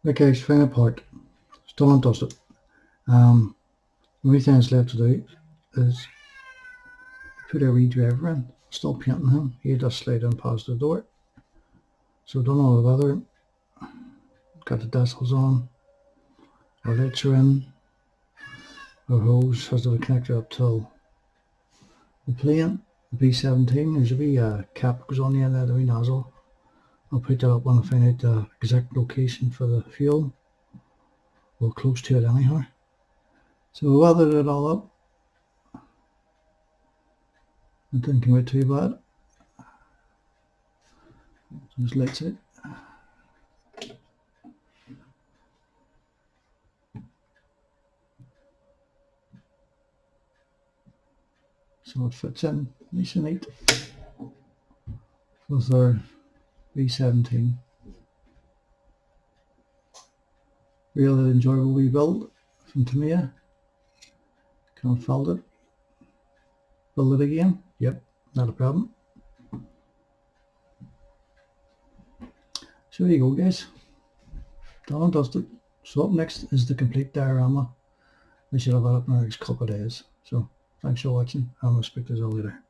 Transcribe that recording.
Right guys, final part. Still undusted. The only thing that's left to do is put a wee driver in. Still painting him. He just slid in past the door. So done all the weather. Got the decimals on. Our lights are in. Our hose has to be connected up till the plane. The B-17. There's a wee cap that goes on the end there, the wee nozzle. I'll put that up when I find out the exact location for the fuel. We're close to it anyhow. So we weathered it all up. It didn't come out too bad. So just lights it. So it fits in nice and neat with our B-17. Really enjoyable wee build from Tamiya. Can't fault it. Build it again? Yep, not a problem. So there you go guys. Done and dusted. So up next is the complete diorama. I should have that up in the next couple of days. So thanks for watching and I'll speak to you all later.